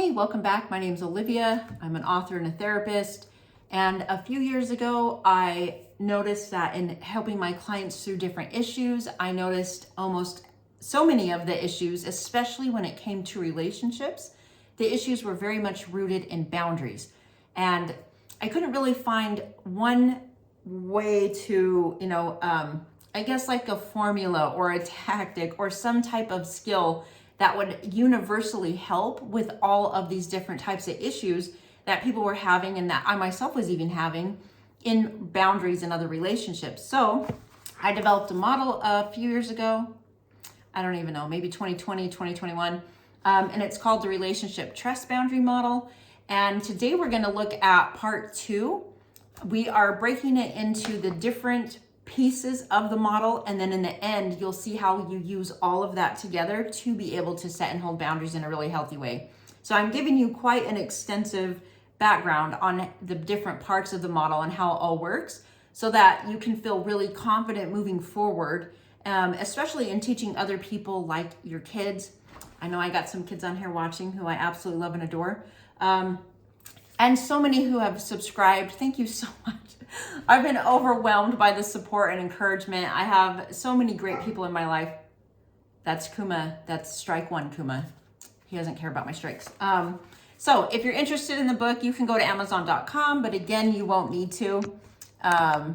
Hey, welcome back. My name's Olivia. I'm an author and a therapist. And a few years ago, I noticed that in helping my clients through different issues, I noticed almost so many of the issues, especially when it came to relationships, the issues were very much rooted in boundaries. And I couldn't really find one way to, I guess like a formula or a tactic or some type of skill that would universally help with all of these different types of issues that people were having and that I myself was even having in boundaries and other relationships. So I developed a model a few years ago. I don't even know, maybe 2020, 2021. And it's called the Relationship Trust Boundary Model. And today we're going to look at part 2. We are breaking it into the different pieces of the model, and then in the end you'll see how you use all of that together to be able to set and hold boundaries in a really healthy way. So I'm giving you quite an extensive background on the different parts of the model and how it all works so that you can feel really confident moving forward, especially in teaching other people like your kids. I know I got some kids on here watching who I absolutely love and adore. And so many who have subscribed. Thank you so much. I've been overwhelmed by the support and encouragement. I have so many great people in my life. That's Kuma. That's strike one, Kuma. He doesn't care about my strikes. So if you're interested in the book, you can go to Amazon.com, but again, you won't need to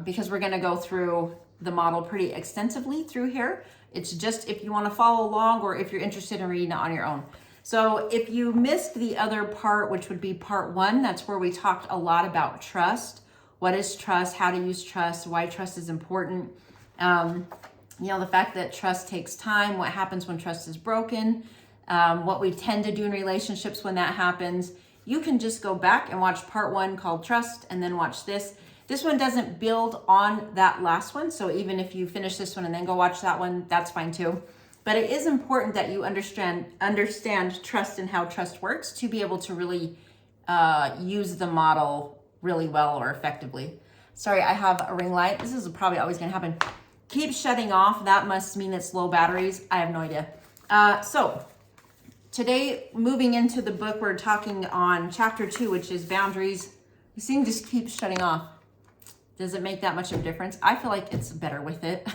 because we're going to go through the model pretty extensively through here. It's just if you want to follow along or if you're interested in reading it on your own. So if you missed the other part, which would be part 1, that's where we talked a lot about trust. What is trust? How to use trust? Why trust is important? The fact that trust takes time. What happens when trust is broken? What we tend to do in relationships when that happens. You can just go back and watch part 1 called Trust and then watch this. This one doesn't build on that last one. So even if you finish this one and then go watch that one, that's fine too. But it is important that you understand trust and how trust works to be able to really use the model really well or effectively. Sorry, I have a ring light. This is probably always going to happen. Keep shutting off. That must mean it's low batteries. I have no idea. So today, moving into the book, we're talking on chapter 2, which is boundaries. This thing just keeps shutting off. Does it make that much of a difference? I feel like it's better with it.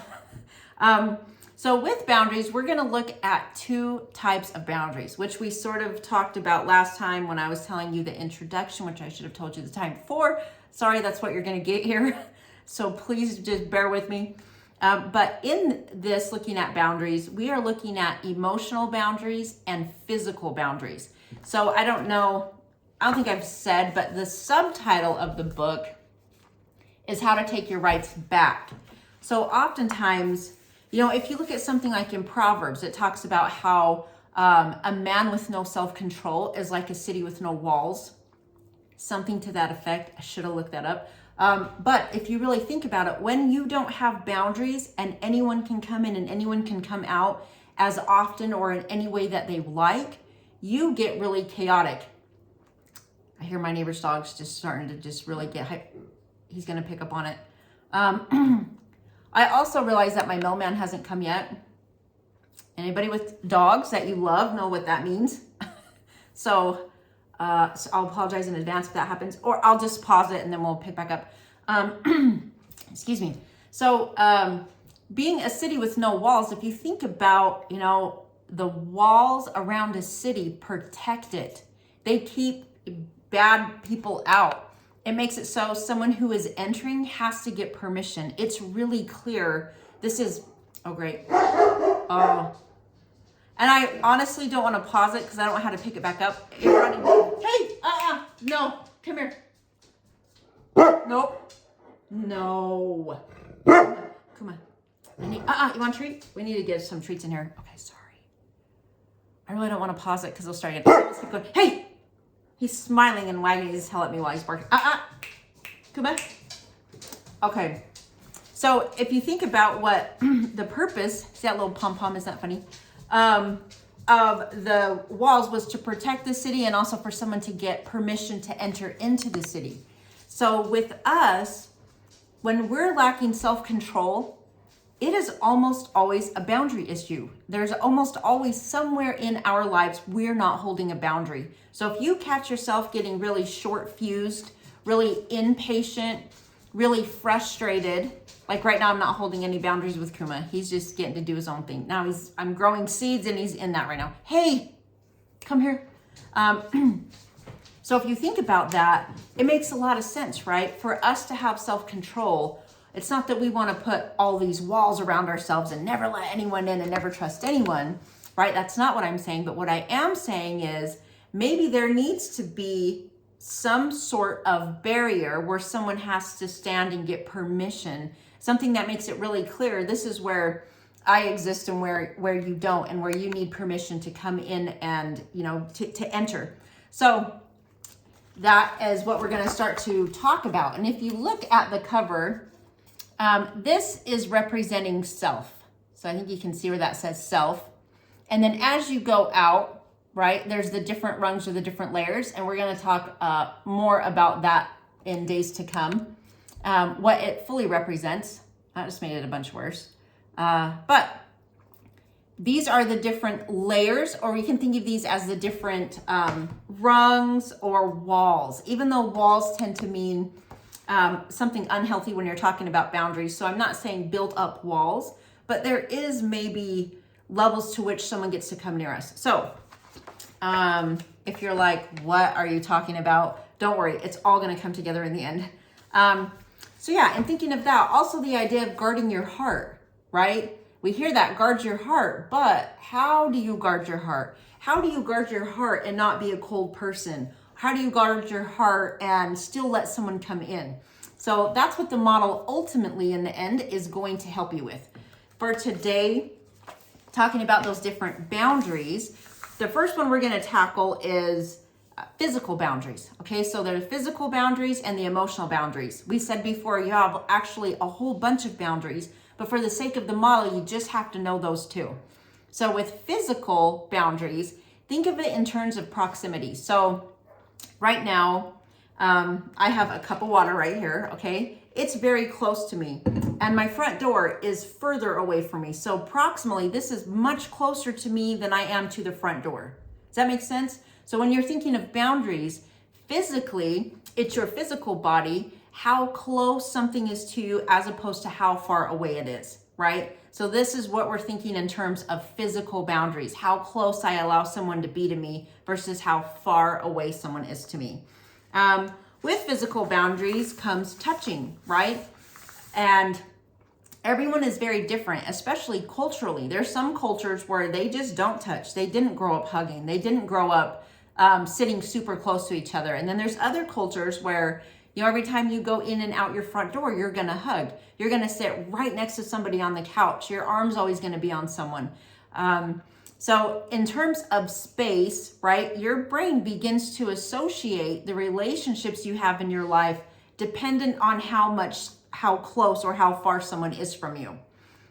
So with boundaries, we're going to look at 2 types of boundaries, which we sort of talked about last time when I was telling you the introduction, which I should have told you the time before. Sorry, that's what you're going to get here. So please just bear with me. But in this, looking at boundaries, we are looking at emotional boundaries and physical boundaries. So I don't think I've said, but the subtitle of the book is How to Take Your Rights Back. So oftentimes, if you look at something like in Proverbs, it talks about how a man with no self-control is like a city with no walls. Something to that effect. I should have looked that up. But if you really think about it, when you don't have boundaries and anyone can come in and anyone can come out as often or in any way that they like, you get really chaotic. I hear my neighbor's dog's just starting to just really get hype. He's going to pick up on it. I also realize that my mailman hasn't come yet. Anybody with dogs that you love know what that means. So I'll apologize in advance if that happens, or I'll just pause it and then we'll pick back up. Excuse me. So being a city with no walls, if you think about, the walls around a city protect it. They keep bad people out. It makes it so someone who is entering has to get permission. It's really clear. This is, oh great. Oh. And I honestly don't want to pause it because I don't know how to pick it back up. You're running. Hey, no, come here. Nope. No. Come on. You want a treat? We need to get some treats in here. Okay, sorry. I really don't want to pause it because they'll start again. Let's keep going. Hey! He's smiling and wagging his tail at me while he's barking. Come back. Okay. So if you think about what the purpose, see that little pom-pom, isn't that funny? Of the walls was to protect the city and also for someone to get permission to enter into the city. So with us, when we're lacking self-control, it is almost always a boundary issue. There's almost always somewhere in our lives we're not holding a boundary. So if you catch yourself getting really short-fused, really impatient, really frustrated, like right now I'm not holding any boundaries with Kuma. He's just getting to do his own thing. Now I'm growing seeds and he's in that right now. Hey, come here. So if you think about that, it makes a lot of sense, right? For us to have self-control, it's not that we want to put all these walls around ourselves and never let anyone in and never trust anyone, right? That's not what I'm saying. But what I am saying is maybe there needs to be some sort of barrier where someone has to stand and get permission, something that makes it really clear. This is where I exist and where you don't, and where you need permission to come in and, to enter. So that is what we're going to start to talk about. And if you look at the cover, this is representing self. So I think you can see where that says self. And then as you go out, right, there's the different rungs or the different layers. And we're going to talk more about that in days to come. What it fully represents. I just made it a bunch worse. But these are the different layers, or we can think of these as the different rungs or walls, even though walls tend to mean something unhealthy when you're talking about boundaries. So I'm not saying build up walls, but there is maybe levels to which someone gets to come near us. So if you're like, what are you talking about? Don't worry, it's all going to come together in the end. So yeah, and thinking of that, also the idea of guarding your heart, right? We hear that, guard your heart, but how do you guard your heart? How do you guard your heart and not be a cold person? How do you guard your heart and still let someone come in? So that's what the model ultimately in the end is going to help you with. For today, talking about those different boundaries, the first one we're going to tackle is physical boundaries. Okay, so there are physical boundaries and the emotional boundaries. We said before you have actually a whole bunch of boundaries, but for the sake of the model, you just have to know those two. So with physical boundaries, think of it in terms of proximity. So right now, I have a cup of water right here, okay? It's very close to me, and my front door is further away from me. So proximally, this is much closer to me than I am to the front door. Does that make sense? So when you're thinking of boundaries, physically, it's your physical body, how close something is to you as opposed to how far away it is, right? So this is what we're thinking in terms of physical boundaries, how close I allow someone to be to me versus how far away someone is to me. With physical boundaries comes touching, right? And everyone is very different, especially culturally. There's some cultures where they just don't touch. They didn't grow up hugging. They didn't grow up sitting super close to each other. And then there's other cultures where, every time you go in and out your front door, you're going to hug. You're going to sit right next to somebody on the couch. Your arm's always going to be on someone. So in terms of space, right, your brain begins to associate the relationships you have in your life dependent on how close or how far someone is from you.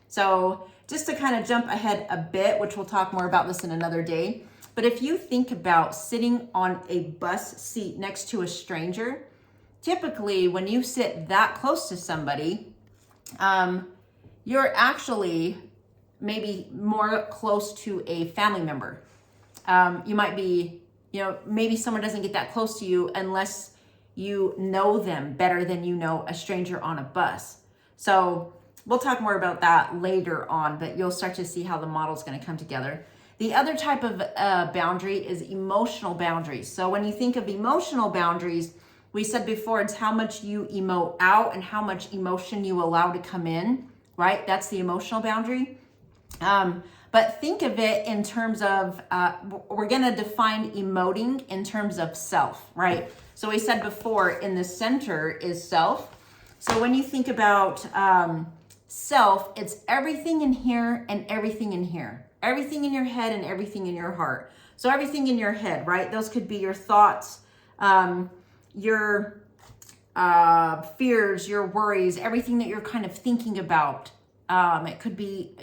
So just to kind of jump ahead a bit, which we'll talk more about this in another day, but if you think about sitting on a bus seat next to a stranger, typically when you sit that close to somebody, you're actually maybe more close to a family member. You might be, maybe someone doesn't get that close to you unless you know them better than you know a stranger on a bus. So we'll talk more about that later on, but you'll start to see how the model is going to come together. The other type of boundary is emotional boundaries. So when you think of emotional boundaries, we said before, it's how much you emote out and how much emotion you allow to come in, right? That's the emotional boundary. But think of it in terms of, we're going to define emoting in terms of self, right? So we said before, in the center is self. So when you think about self, it's everything in here and everything in here. Everything in your head and everything in your heart. So everything in your head, right? Those could be your thoughts, your fears, your worries, everything that you're kind of thinking about. It could be,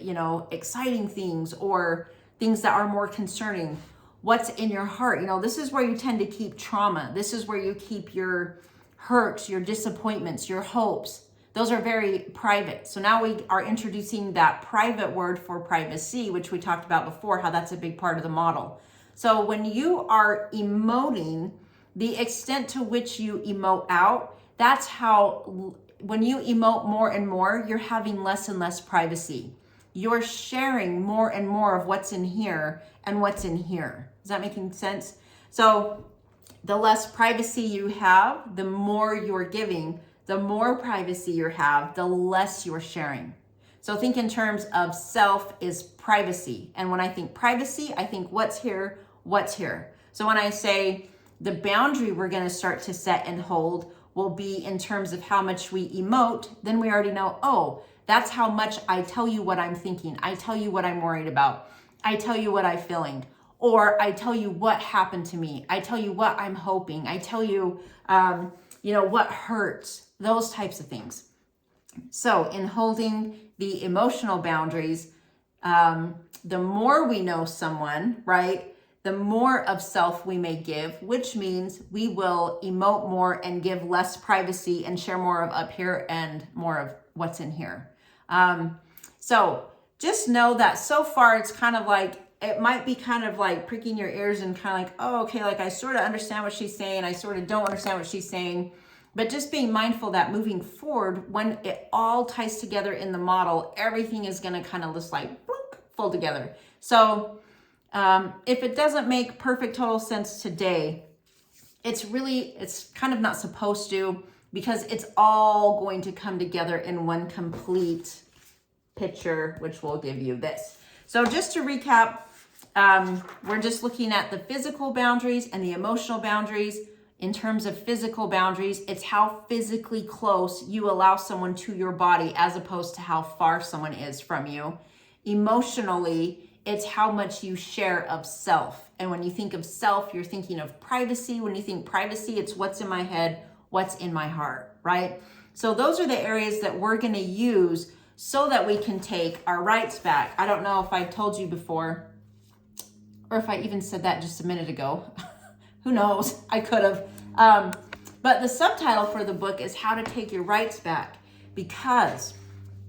exciting things or things that are more concerning. What's in your heart? This is where you tend to keep trauma. This is where you keep your hurts, your disappointments, your hopes. Those are very private. So now we are introducing that private word for privacy, which we talked about before, how that's a big part of the model. So when you are emoting, the extent to which you emote out, that's how, when you emote more and more, you're having less and less privacy. You're sharing more and more of what's in here and what's in here. Is that making sense? So the less privacy you have, the more you're giving. The more privacy you have, the less you're sharing. So think in terms of self is privacy. And when I think privacy, I think what's here, what's here. So when I say the boundary we're going to start to set and hold will be in terms of how much we emote, then we already know, oh, that's how much I tell you what I'm thinking. I tell you what I'm worried about. I tell you what I'm feeling. Or I tell you what happened to me. I tell you what I'm hoping. I tell you, what hurts. Those types of things. So in holding the emotional boundaries, the more we know someone, right, the more of self we may give, which means we will emote more and give less privacy and share more of up here and more of what's in here. So just know that so far it's kind of like, it might be kind of like pricking your ears and kind of like, oh, okay, like I sort of understand what she's saying. I sort of don't understand what she's saying. But just being mindful that moving forward, when it all ties together in the model, everything is going to kind of just like bloop, fold together. So if it doesn't make perfect total sense today, it's kind of not supposed to, because it's all going to come together in one complete picture, which will give you this. So just to recap, we're just looking at the physical boundaries and the emotional boundaries. In terms of physical boundaries, it's how physically close you allow someone to your body as opposed to how far someone is from you. Emotionally, it's how much you share of self. And when you think of self, you're thinking of privacy. When you think privacy, it's what's in my head, what's in my heart, right? So those are the areas that we're going to use so that we can take our rights back. I don't know if I told you before, or if I even said that just a minute ago. Who knows? I could have. But the subtitle for the book is How to Take Your Rights Back. Because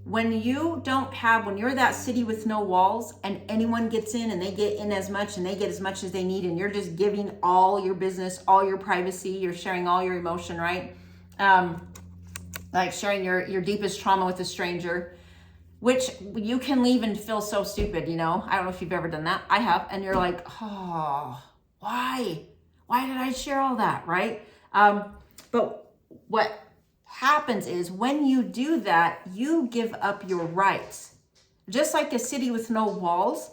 when you're that city with no walls and anyone gets in and they get in as much and they get as much as they need, and you're just giving all your business, all your privacy, you're sharing all your emotion, right? Like sharing your deepest trauma with a stranger, which you can leave and feel so stupid, I don't know if you've ever done that. I have. And you're like, oh, why? Why did I share all that, right? But what happens is when you do that, you give up your rights. Just like a city with no walls,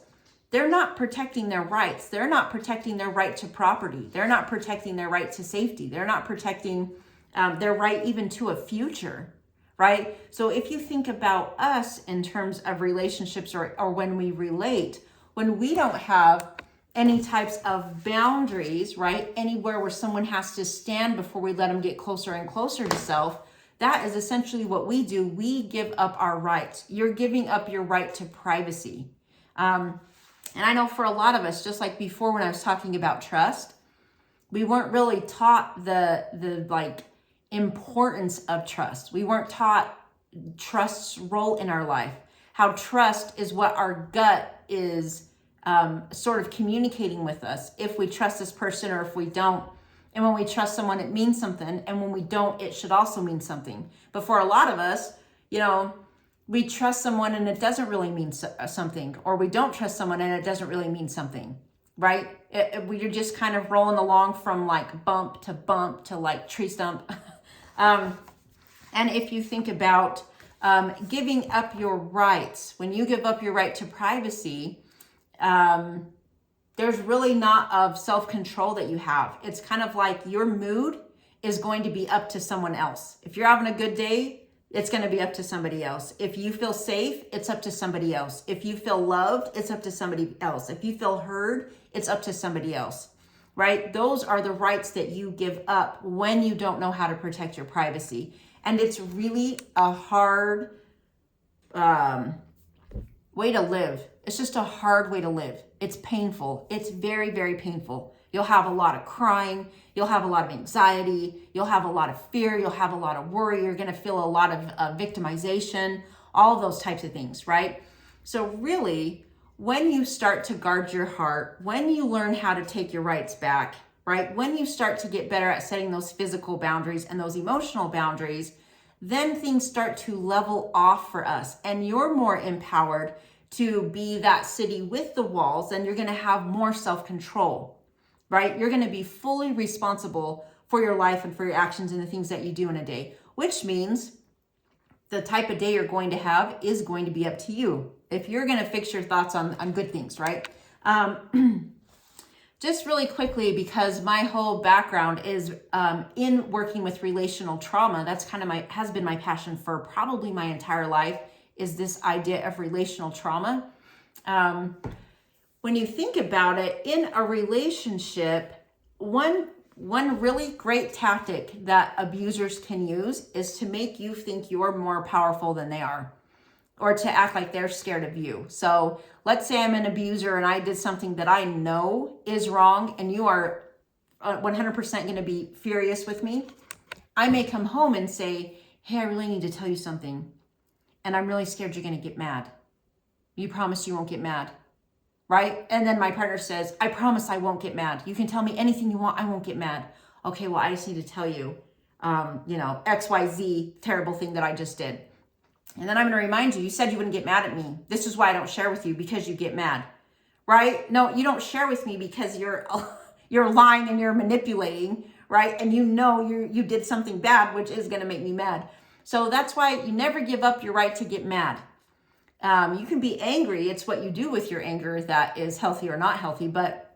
they're not protecting their rights. They're not protecting their right to property. They're not protecting their right to safety. They're not protecting their right even to a future, right? So if you think about us in terms of relationships or when we relate, when we don't have any types of boundaries, right? Anywhere where someone has to stand before we let them get closer and closer to self, that is essentially what we do. We give up our rights. You're giving up your right to privacy. And I know for a lot of us, just like before when I was talking about trust, we weren't really taught the like importance of trust. We weren't taught trust's role in our life, how trust is what our gut is sort of communicating with us, if we trust this person or if we don't. And when we trust someone, it means something. And when we don't, it should also mean something. But for a lot of us, we trust someone and it doesn't really mean something, or we don't trust someone and it doesn't really mean something, right? You're just kind of rolling along from like bump to like tree stump. And if you think about giving up your rights, when you give up your right to privacy, there's really not of self-control that you have. It's kind of like your mood is going to be up to someone else. If you're having a good day, it's going to be up to somebody else. If you feel safe, it's up to somebody else. If you feel loved, it's up to somebody else. If you feel heard, it's up to somebody else, right? Those are the rights that you give up when you don't know how to protect your privacy. And it's really a hard way to live. It's just a hard way to live. It's painful. It's very, very painful You'll have a lot of crying. You'll have a lot of anxiety. You'll have a lot of fear. You'll have a lot of worry. You're going to feel a lot of victimization, all of those types of things, right? So really, when you start to guard your heart, when you learn how to take your rights back, right? When you start to get better at setting those physical boundaries and those emotional boundaries, then things start to level off for us, and you're more empowered to be that city with the walls, and you're going to have more self-control, right? You're going to be fully responsible for your life and for your actions and the things that you do in a day, which means the type of day you're going to have is going to be up to you. If you're going to fix your thoughts on good things, right? Just really quickly, because my whole background is in working with relational trauma. That's kind of has been my passion for probably my entire life, is this idea of relational trauma. When you think about it, in a relationship, one really great tactic that abusers can use is to make you think you're more powerful than they are, or to act like they're scared of you. So let's say I'm an abuser and I did something that I know is wrong, and you are 100% going to be furious with me. I may come home and say, hey, I really need to tell you something, and I'm really scared you're going to get mad. You promise you won't get mad, right? And then my partner says, I promise I won't get mad. You can tell me anything you want, I won't get mad. Okay, well, I just need to tell you, XYZ terrible thing that I just did. And then I'm going to remind you, you said you wouldn't get mad at me. This is why I don't share with you, because you get mad, right? No, you don't share with me because you're lying and you're manipulating, right? And you did something bad, which is going to make me mad. So that's why you never give up your right to get mad. You can be angry. It's what you do with your anger that is healthy or not healthy. But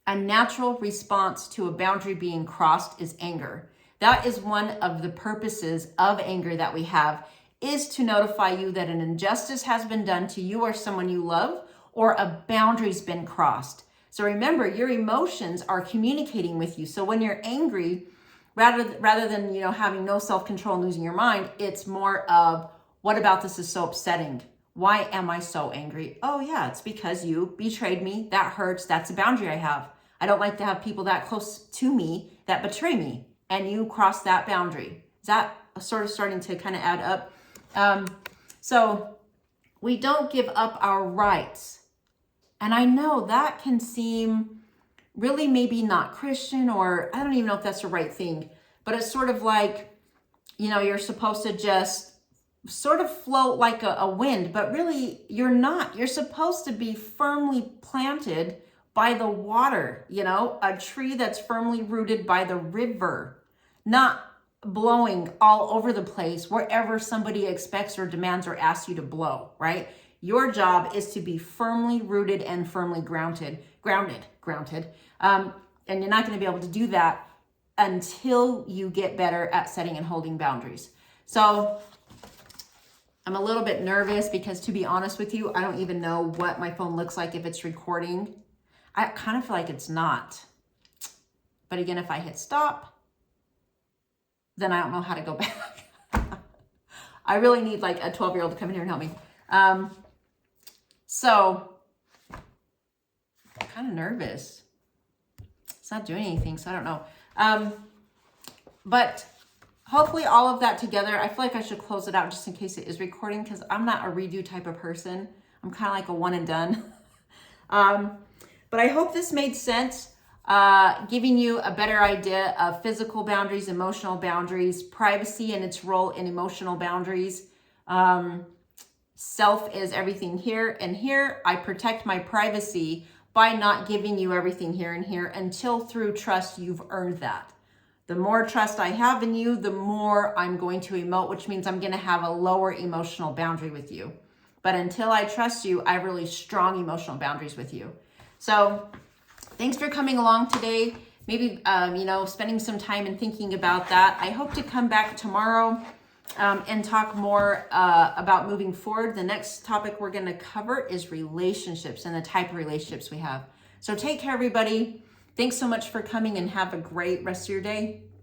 a natural response to a boundary being crossed is anger. That is one of the purposes of anger that we have, is to notify you that an injustice has been done to you or someone you love, or a boundary's been crossed. So remember, your emotions are communicating with you. So when you're angry, rather than having no self-control and losing your mind, it's more of, what about this is so upsetting? Why am I so angry? Oh yeah, it's because you betrayed me. That hurts. That's a boundary I have. I don't like to have people that close to me that betray me, and you cross that boundary. Is that sort of starting to kind of add up? So we don't give up our rights. And I know that can seem really maybe not Christian, or I don't even know if that's the right thing, but it's sort of like, you're supposed to just sort of float like a wind, but really you're not. You're supposed to be firmly planted by the water, a tree that's firmly rooted by the river, not blowing all over the place wherever somebody expects or demands or asks you to blow, right? Your job is to be firmly rooted and firmly grounded. And you're not going to be able to do that until you get better at setting and holding boundaries. So I'm a little bit nervous because, to be honest with you, I don't even know what my phone looks like if it's recording. I kind of feel like it's not. But again, if I hit stop, then I don't know how to go back. I really need like a 12-year-old to come in here and help me. So I'm kind of nervous. It's not doing anything, so I don't know. But hopefully all of that together, I feel like I should close it out just in case it is recording, because I'm not a redo type of person. I'm kind of like a one and done. But I hope this made sense. Giving you a better idea of physical boundaries, emotional boundaries, privacy and its role in emotional boundaries. Self is everything here and here. I protect my privacy by not giving you everything here and here until, through trust, you've earned that. The more trust I have in you, the more I'm going to emote, which means I'm going to have a lower emotional boundary with you. But until I trust you, I have really strong emotional boundaries with you. So thanks for coming along today. Maybe, spending some time and thinking about that. I hope to come back tomorrow and talk more about moving forward. The next topic we're going to cover is relationships and the type of relationships we have. So take care, everybody. Thanks so much for coming, and have a great rest of your day.